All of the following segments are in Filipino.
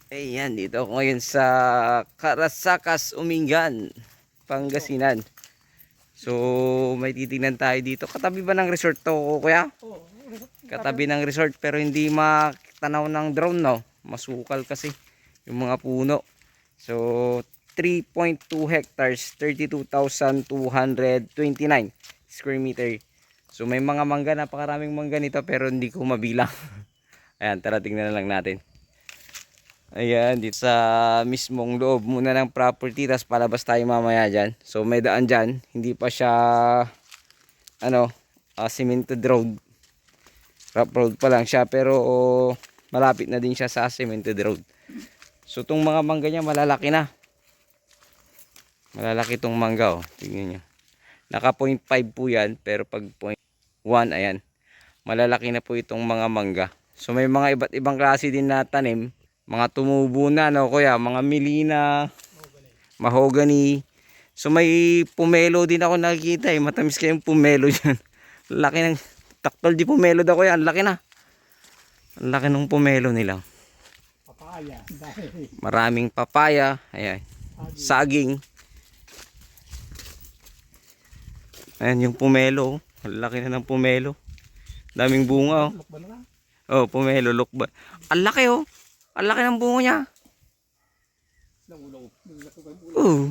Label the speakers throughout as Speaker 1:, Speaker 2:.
Speaker 1: Ayan, dito ako ngayon sa Carazacas, Umingan, Pangasinan. So, may titingnan tayo dito. Katabi ba ng resort to, kuya?
Speaker 2: Oo.
Speaker 1: Katabi ng resort pero hindi makitanaw ng drone, no? Masukal kasi yung mga puno. So, 3.2 hectares, 32,229 square meter. So, may mga mangga, napakaraming mangga nito pero hindi ko mabilang. Ayan, tara tingnan na lang natin. Ayan, dito sa mismong loob muna ng property, tapos palabas tayo mamaya dyan. So may daan dyan, hindi pa siya cemented road. Rough road pa lang siya pero malapit na din siya sa cemented road. So itong mga mangga niya malalaki na. Malalaki itong mangga, oh. Tingnan nyo. Naka 0.5 po yan, pero pag 0.1, ayan. Malalaki na po itong mga mangga. So may mga iba't ibang klase din na tanim. Mga tumubo na, no, kuya? Mga milina, mahogany. So may pumelo din ako nakikita, eh. Matamis kayong pumelo dyan. Laki ng taktol di pumelo daw, kuya. Ang laki na. Ang laki ng pumelo nila.
Speaker 2: Papaya.
Speaker 1: Maraming papaya. Ayan. Saging. Ayan yung pumelo. Ang laki na ng pumelo. Daming bunga, oh.
Speaker 2: Lukba na lang.
Speaker 1: Oh, pumelo, lukba. Ang laki, oh. Ang laki ng bunga niya. Oh.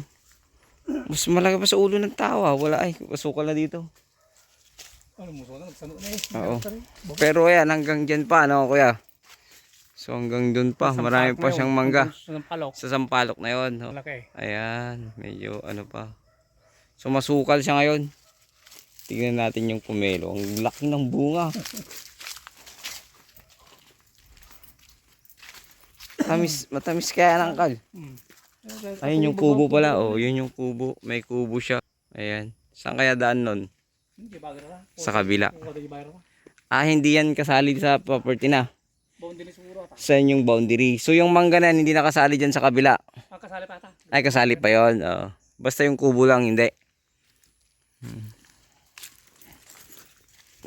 Speaker 1: Mas malaki pa sa ulo ng tao, ah. Wala ay, masukal na dito.
Speaker 2: Ano mo, nagsano na eh.
Speaker 1: Oo. Pero ayan, hanggang dyan pa, no, kuya? So hanggang dun pa, marami pa siyang mangga.
Speaker 2: Sa Sampalok.
Speaker 1: Sa Sampalok na yun, no?
Speaker 2: Malaki.
Speaker 1: Ayan, medyo ano pa. So masukal siya ngayon. Tingnan natin yung pumelo. Ang laki ng bunga. Matamis kaya ng kal. Ayun yung kubo pala. Oh, yun yung kubo. May kubo siya. Ayan. Saan kaya daan nun? Sa kabila. Ah, hindi yan kasali sa property na. Sa yung boundary. So yung mangga na yan, hindi nakasali dyan sa kabila.
Speaker 2: Kasali pa ata.
Speaker 1: Ay, kasali pa yun. Oh. Basta yung kubo lang, hindi.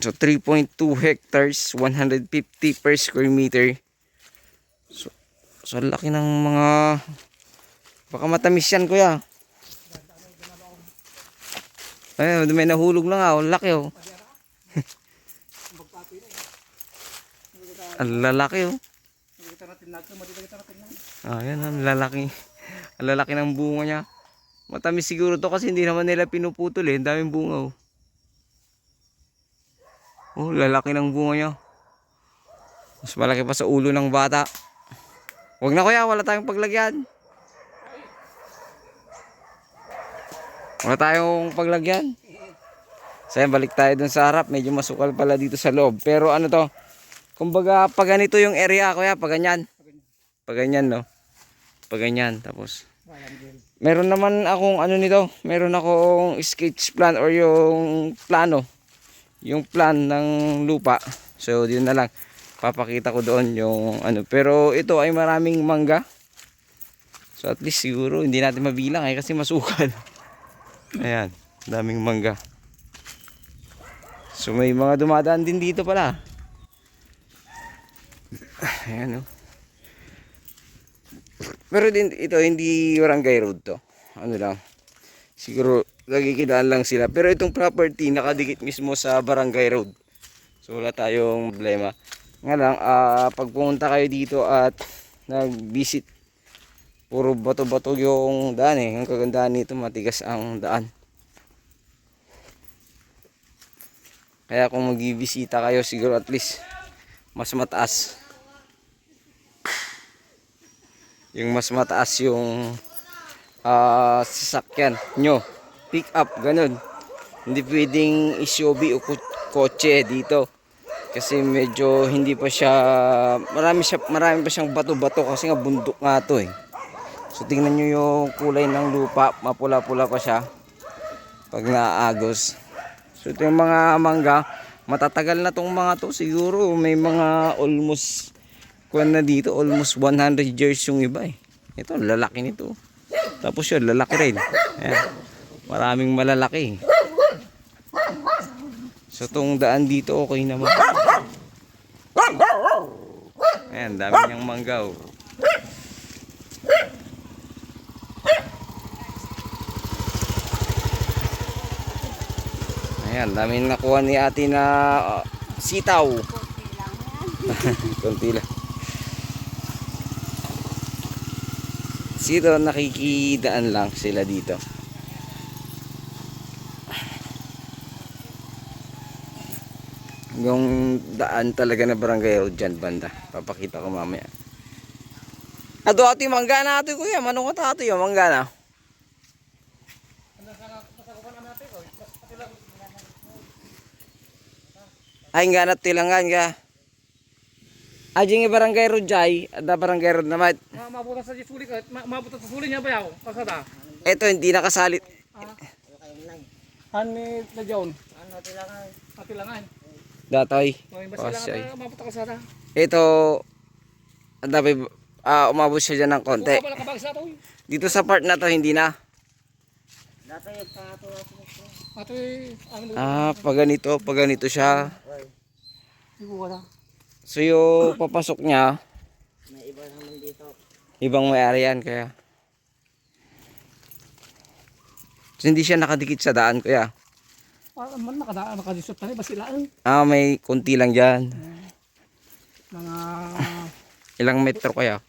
Speaker 1: So 3.2 hectares, 150 per square meter. So laki ng mga, baka matamis yan, kuya. Ay, may nahulog lang, ah. Ang laki, oh. Ang lalaki, oh. Ayan, ang lalaki. Ang lalaki ng bunga niya. Matamis siguro to kasi hindi naman nila pinuputol, eh. Ang daming bunga, oh. Oh, lalaki ng bunga niya. Mas malaki pa sa ulo ng bata. Huwag na, kuya, wala tayong paglagyan. Wala tayong paglagyan. So balik tayo dun sa harap. Medyo masukal pala dito sa loob. Pero ano to, kumbaga pag ganito yung area, kuya, pag ganyan. Pag ganyan, no? Pag ganyan, tapos meron naman akong ano nito, meron akong sketch plan or yung plano. Yung plan ng lupa. So yun na lang. Papakita ko doon yung ano. Pero ito ay maraming mangga. So at least siguro hindi natin mabilang eh kasi masukal. Ayan, daming mangga. So may mga dumadaan din dito pala. Ayan, oh. Pero din ito hindi barangay road to. Ano lang. Siguro nagkikidaan lang sila. Pero itong property nakadikit mismo sa barangay road. So wala tayong problema. Nga lang, pag pumunta kayo dito at nag-visit, puro bato-bato yung daan eh. Ang kagandahan nito, matigas ang daan. Kaya kung mag-ibisita kayo, siguro at least mas mataas. Yung mas mataas yung sasakyan nyo. Pick up, ganun. Hindi pwedeng SUV o kotse dito. Kasi medyo hindi pa siya, marami pa siyang bato-bato kasi nga bundok nga to eh. So tingnan nyo yung kulay ng lupa, mapula-pula pa siya pag naaagos. So ito yung mga mangga, matatagal na tong mga to, siguro may mga almost kuwan na dito, almost 100 years yung iba eh. Ito, lalaki nito. Tapos yun, lalaki rin. Ayan. Maraming malalaki. So itong daan dito okay naman. Ayan, dami niyang mangga, oh. Ayan, daming nakuha ni ate na sitaw. Konti lang. Sito, nakikidaan lang sila dito. Yung daan talaga na barangay road dyan banda. Papakita ko mamaya. Ato ati mangga na ati kuya. Manong ka ati yung mangga na. Ay nga na tilangan ka. Ajing barangay road jay. Ada barangay road naman.
Speaker 2: Mabutas sa sulit ka. Mabutas sa sulit niya ba yaw? Kasada.
Speaker 1: Ito hindi nakasalit.
Speaker 2: Hani na John. Ano tilangan?
Speaker 1: Datoy.
Speaker 2: Basta mabutas kasada.
Speaker 1: Ito. Ang dami. Umabot siya dyan ng konti.
Speaker 2: Wala ka bagsa to.
Speaker 1: Dito sa part na to hindi na.
Speaker 2: Ato
Speaker 1: Pag ganito siya.
Speaker 2: wala.
Speaker 1: So yung papasok niya,
Speaker 3: May iba naman dito.
Speaker 1: ibang may-ari yan kaya. So, hindi siya nakadikit sa daan kuya.
Speaker 2: Man nakadisot tani basilaan.
Speaker 1: May konti lang dyan.
Speaker 2: Mga
Speaker 1: Ilang metro kaya?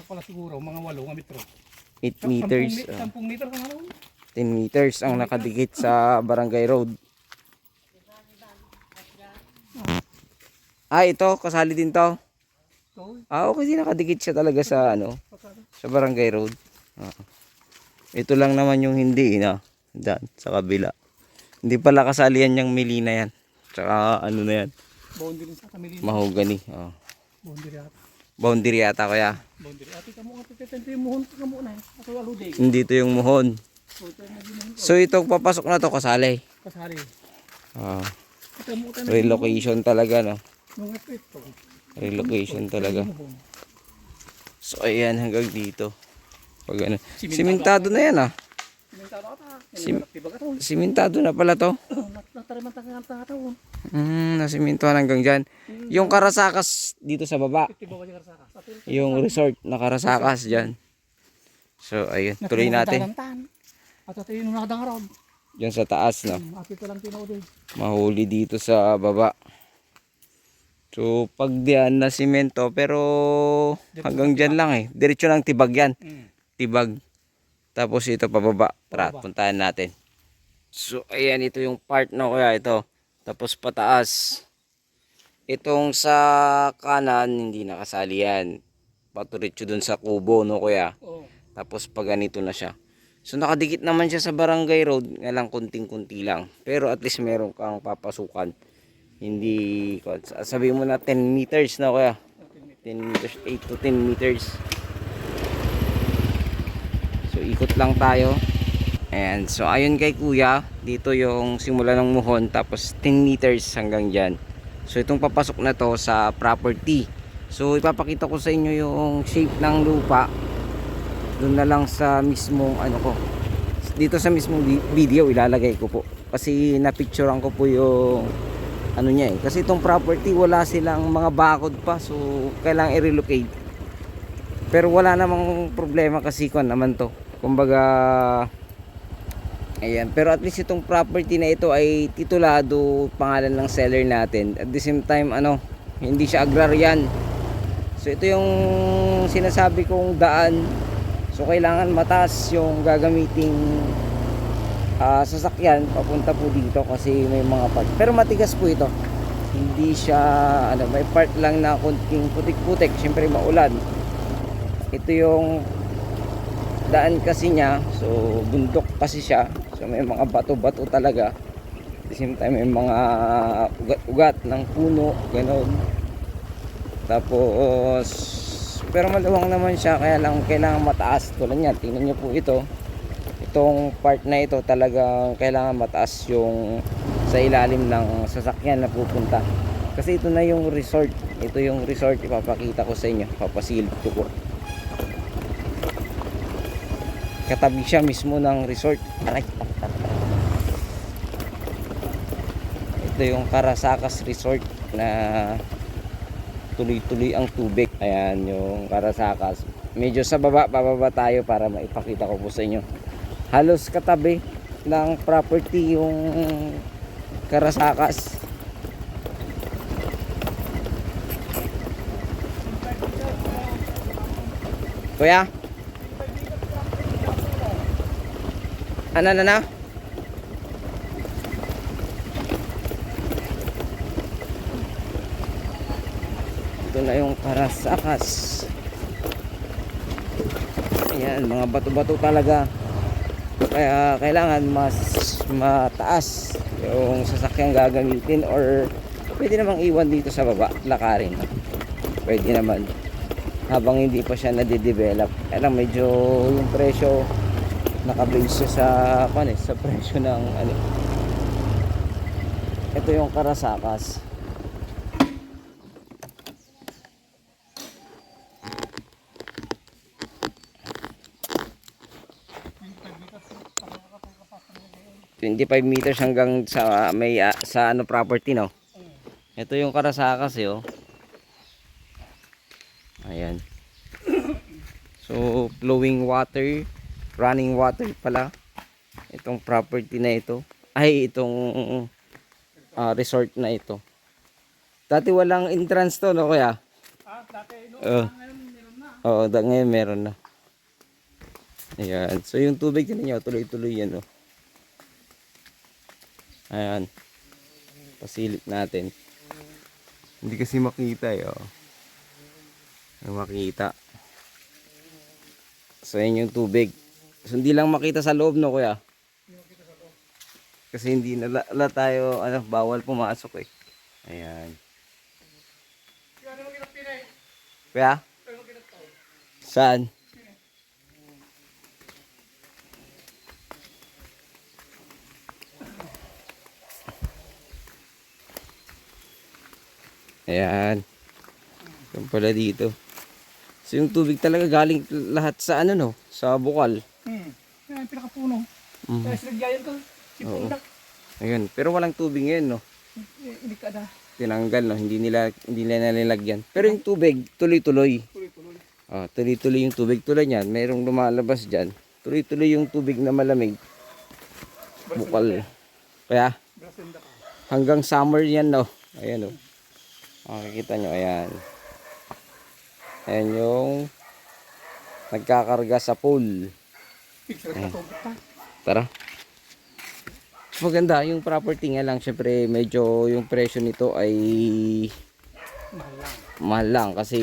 Speaker 2: pala siguro mga 8 nga metro.
Speaker 1: 8 meters.
Speaker 2: 10 meter ka naman.
Speaker 1: 10 meters ang nakadikit sa barangay road. Ito, kasali din to.
Speaker 2: So,
Speaker 1: Okay, di nakadikit siya talaga sa sa barangay road. Ito lang naman yung hindi na dyan sa kabila. Hindi pala kasali yan yung Melina yan. Tsaka ano na yan,
Speaker 2: boundary sa Camilino.
Speaker 1: mahogany.
Speaker 2: Boundary ata.
Speaker 1: Boundary yata kaya.
Speaker 2: Boundary ati kamo nga tetente mo hon ka muna. Ato aludig.
Speaker 1: Hindi to yung muhon.
Speaker 2: So ito na ginahin ko.
Speaker 1: So itong papasok na to kasali.
Speaker 2: Kasali.
Speaker 1: Ah,
Speaker 2: Ito mo tayo
Speaker 1: relocation talaga no.
Speaker 2: mga pito.
Speaker 1: Relocation talaga. So ayan hanggang dito. Pag ano. Simentado na yan
Speaker 2: Simentado ata.
Speaker 1: Sim-
Speaker 2: Tibag ato.
Speaker 1: Simentado na pala to.
Speaker 2: Natariman ta nga ato.
Speaker 1: Nasimintuhan hanggang dyan. Yung Karasakas dito sa baba.
Speaker 2: Tibag ka sa ka.
Speaker 1: Yung resort na Karasakas dyan. So ayun, tuloy natin.
Speaker 2: At ito yung nakadangarod.
Speaker 1: Diyan sa taas no.
Speaker 2: Ati ko lang tinood.
Speaker 1: Mahuli dito sa baba. So pag diyan na simento pero hanggang dyan lang Diretso lang tibag yan. Tibag. Tapos ito pababa. Tara, puntahan natin. So ayan, ito yung part na kuya ito. Tapos pataas. Itong sa kanan hindi nakasali yan. Paturitso dun sa kubo no kuya.
Speaker 2: Oo.
Speaker 1: Tapos pag ganito na siya. So nakadikit naman siya sa barangay road, nga lang kunting-kunti lang. Pero at least meron kang papasukan. Hindi, sabihin mo na 10 meters na kuya. 10 meters, 8 to 10 meters. So ikot lang tayo. And so ayun kay kuya, dito yung simula ng muhon tapos 10 meters hanggang dyan. So itong papasok na to sa property. So ipapakita ko sa inyo yung shape ng lupa. Doon na lang sa mismong dito sa mismong video ilalagay ko po. Kasi napicturean ko po yung niya Kasi itong property wala silang mga bakod pa. So kailangan i-relocate. Pero wala namang problema kasi naman to. Kumbaga ayan, pero at least itong property na ito ay titulado pangalan ng seller natin. At the same time hindi siya agrarian. So ito yung sinasabi kong daan. So kailangan mataas yung gagamiting sasakyan papunta po dito kasi may mga part. Pero matigas po ito. Hindi siya may part lang na konting putik-putik, syempre maulan. Ito yung daan kasi niya. So bundok kasi siya. So may mga bato-bato talaga. At the same time may mga ugat-ugat ng puno, ganoon. Tapos pero maluwang naman siya, kaya lang kailangan mataas. Tulad niyan, tingnan niyo po ito. Itong part na ito talagang kailangan mataas yung sa ilalim ng sasakyan na pupunta. Kasi ito na yung resort. Ito yung resort, ipapakita ko sa inyo. Papasilip ko po. Katabi siya mismo ng resort. Aray. Ito yung Karasakas Resort na tuloy-tuloy ang tubig. Ayan yung Karasakas. Medyo sa baba, pababa tayo para maipakita ko po sa inyo. Halos katabi ng property yung Karasakas. Kuya? Ano na? Ito na yung Karasakas. Ayan, mga bato-bato talaga. Kaya kailangan mas mataas yung sasakyang gagamitin, or pwede namang iwan dito sa baba, lakarin. Pwede naman habang hindi pa siya nade-develop. Kaya lang medyo yung presyo nakabase siya sa presyo ng ano. Ito yung Karasakas. ...25 meters hanggang sa may sa ano property, no. Ito yung Karasakas oh. Ayan. So flowing water, running water pala itong property na ito. Ay, itong resort na ito. Dati walang entrance to, no kuya?
Speaker 2: Dati, no?
Speaker 1: Oo.
Speaker 2: Ngayon, meron na.
Speaker 1: Oo, ngayon meron na. Ayan. So yung tubig niyo tuloy-tuloy yan, oh. Ayan. Pasilip natin. Hindi kasi makita eh, oh. Ang makita. So yan yung tubig. So hindi lang makita sa loob, no kuya? Kasi hindi na tayo bawal pumasok eh. Ayan. Kuya? Saan? Ayan. Yung pala dito. So yung tubig talaga galing lahat sa ano, no? Sa bukal.
Speaker 2: Yan, pinakapuno. Kaya sinagyayan ko.
Speaker 1: Oo. Ayun. Pero walang tubig ngayon, no?
Speaker 2: Hindi ka na.
Speaker 1: Tinanggal, no? Hindi nila nilagyan. Pero yung tubig, tuloy-tuloy.
Speaker 2: Tuloy-tuloy.
Speaker 1: Oh, tuloy-tuloy yung tubig. Tulad yan, mayroong lumalabas dyan. Tuloy-tuloy yung tubig na malamig. Bukal. Kaya,
Speaker 2: Brasenda ka.
Speaker 1: hanggang summer yan, no? Ayan, oh. Makikita nyo, ayan. Ayan yung nagkakarga sa pool.
Speaker 2: Picture ka to.
Speaker 1: Tara. Maganda yung property nga lang. Syempre medyo yung presyo nito ay mahal lang kasi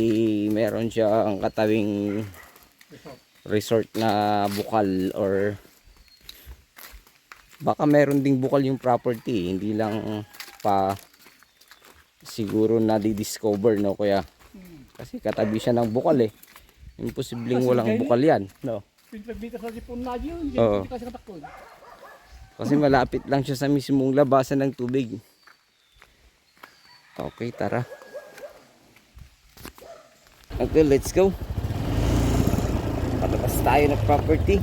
Speaker 1: meron siyang katawing resort na bukal, or baka meron ding bukal yung property, hindi lang pa siguro na di-discover, no kuya? Kasi katabi siya ng bukal eh. Imposibleng walang bukal yan, no?
Speaker 2: 25 meters sa sipon na yun.
Speaker 1: Oo.
Speaker 2: Hindi kasi katakot.
Speaker 1: Kasi malapit lang siya sa mismong labasan ng tubig. Okay, tara. Okay, let's go. Palabas tayo ng property.